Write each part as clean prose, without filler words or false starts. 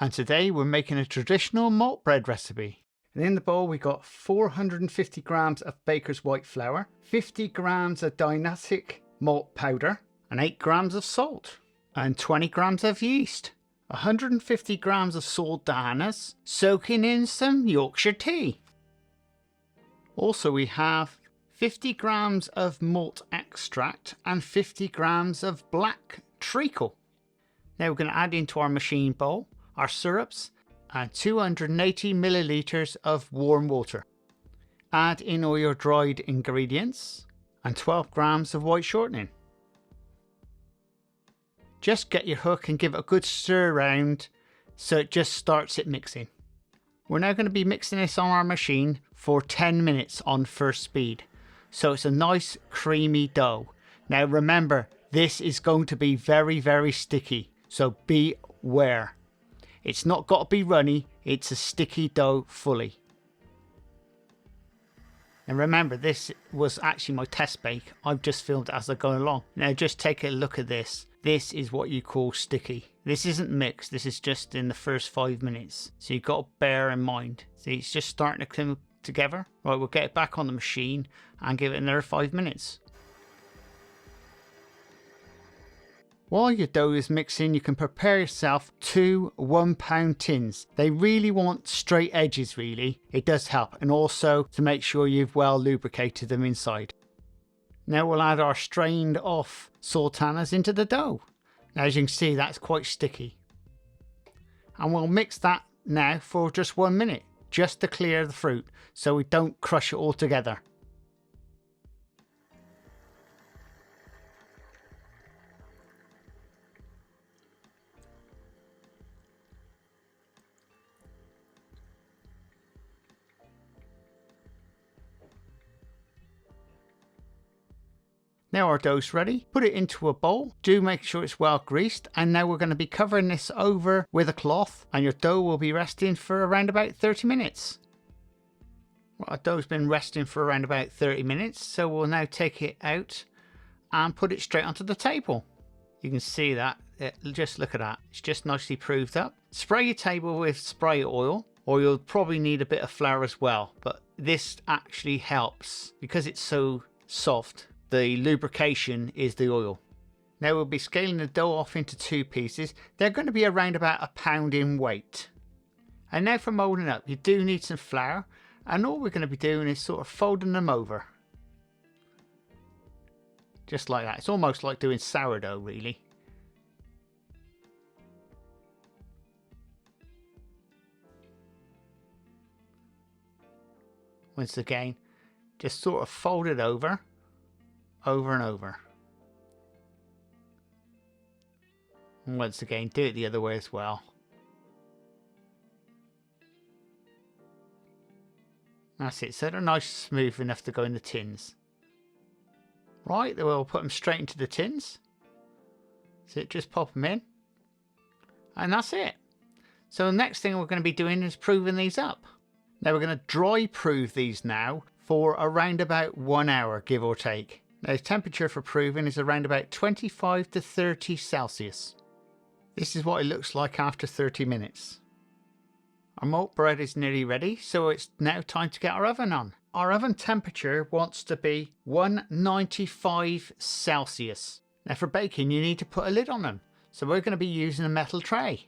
and today we're making a traditional malt bread recipe. And in the bowl we got 450 grams of baker's white flour, 50 grams of dynamic malt powder, and 8 grams of salt, and 20 grams of yeast, 150 grams of sultanas, soaking in some Yorkshire tea. Also we have 50 grams of malt extract and 50 grams of black treacle. Now we're going to add into our machine bowl our syrups and 280 milliliters of warm water. Add in all your dried ingredients and 12 grams of white shortening. Just get your hook and give it a good stir around so it just starts it mixing. We're now going to be mixing this on our machine for 10 minutes on first speed. So it's a nice creamy dough. Now remember, this is going to be very, very sticky. So beware. It's not got to be runny. It's a sticky dough fully. And remember, this was actually my test bake. I've just filmed it as I go along. Now just take a look at this. This is what you call sticky. This isn't mixed. This is just in the first 5 minutes. So you've got to bear in mind. See, it's just starting to come together. Right, we'll get it back on the machine and give it another 5 minutes. While your dough is mixing, you can prepare yourself 2 1-pound tins. They really want straight edges, really. It does help, and also to make sure you've well lubricated them inside. Now we'll add our strained off sultanas into the dough. Now as you can see, that's quite sticky. And we'll mix that now for just 1 minute, just to clear the fruit so we don't crush it all together. Now our dough's ready, put it into a bowl, do make sure it's well greased, and now we're going to be covering this over with a cloth and your dough will be resting for around about 30 minutes. Well, our dough's been resting for around about 30 minutes, so we'll now take it out and put it straight onto the table. You can see that, just look at that, it's just nicely proved up. Spray your table with spray oil, or you'll probably need a bit of flour as well, but this actually helps because it's so soft. The lubrication is the oil. Now we'll be scaling the dough off into 2 pieces. They're going to be around about 1 pound in weight. And now for moulding up, you do need some flour, and all we're going to be doing is sort of folding them over. Just like that. It's almost like doing sourdough, really. Once again, just sort of fold it over and over. And once again, do it the other way as well. That's it, so they're nice, smooth enough to go in the tins. Right, then we'll put them straight into the tins. So just pop them in. And that's it. So the next thing we're going to be doing is proving these up. Now we're going to dry prove these now for around about 1 hour, give or take. Now the temperature for proving is around about 25 to 30 Celsius. This is what it looks like after 30 minutes. Our malt bread is nearly ready, so it's now time to get our oven on. Our oven temperature wants to be 195 Celsius. Now for baking you need to put a lid on them, so we're going to be using a metal tray.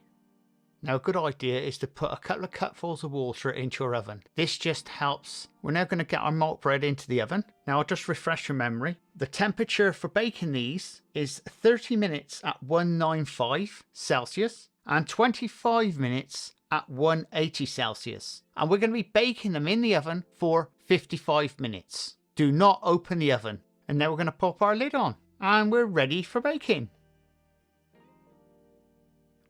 Now a good idea is to put a couple of cupfuls of water into your oven. This just helps. We're now going to get our malt bread into the oven. Now I'll just refresh your memory. The temperature for baking these is 30 minutes at 195 Celsius and 25 minutes at 180 Celsius. And we're going to be baking them in the oven for 55 minutes. Do not open the oven. And now we're going to pop our lid on and we're ready for baking.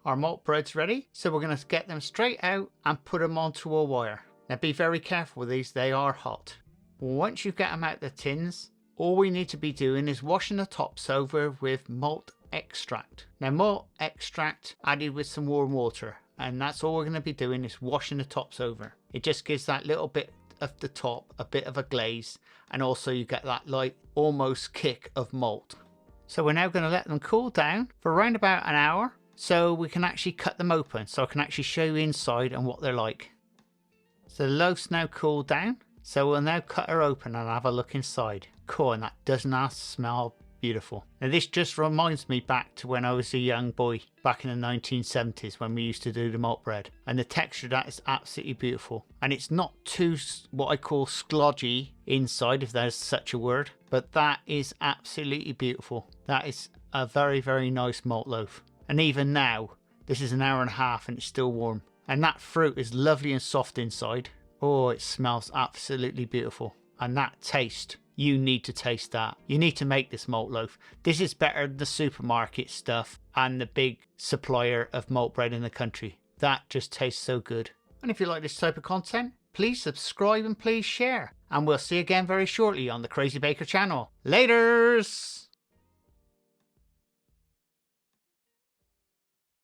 Our malt bread's ready, so we're going to get them straight out and put them onto a wire. Now be very careful with these, they are hot. Once you get them out the tins, all we need to be doing is washing the tops over with malt extract. Now malt extract added with some warm water, and that's all we're going to be doing is washing the tops over. It just gives that little bit of the top a bit of a glaze, and also you get that light almost kick of malt. So we're now going to let them cool down for around about an hour. so we can actually cut them open, so I can actually show you inside and what they're like. So the loaf's now cooled down, so we'll now cut her open and have a look inside. Cool, and that does not smell beautiful. Now this just reminds me back to when I was a young boy back in the 1970s when we used to do the malt bread, and the texture of that is absolutely beautiful, and it's not too what I call sklodgy inside, if there's such a word, but that is absolutely beautiful. That is a very, very nice malt loaf, and even now this is an hour and a half and it's still warm, and that fruit is lovely and soft inside. Oh, it smells absolutely beautiful, and that taste, you need to taste that. You need to make this malt loaf. This is better than the supermarket stuff and the big supplier of malt bread in the country. That just tastes so good. And if you like this type of content, please subscribe and please share. And we'll see you again very shortly on the Crazy Baker channel. Laters!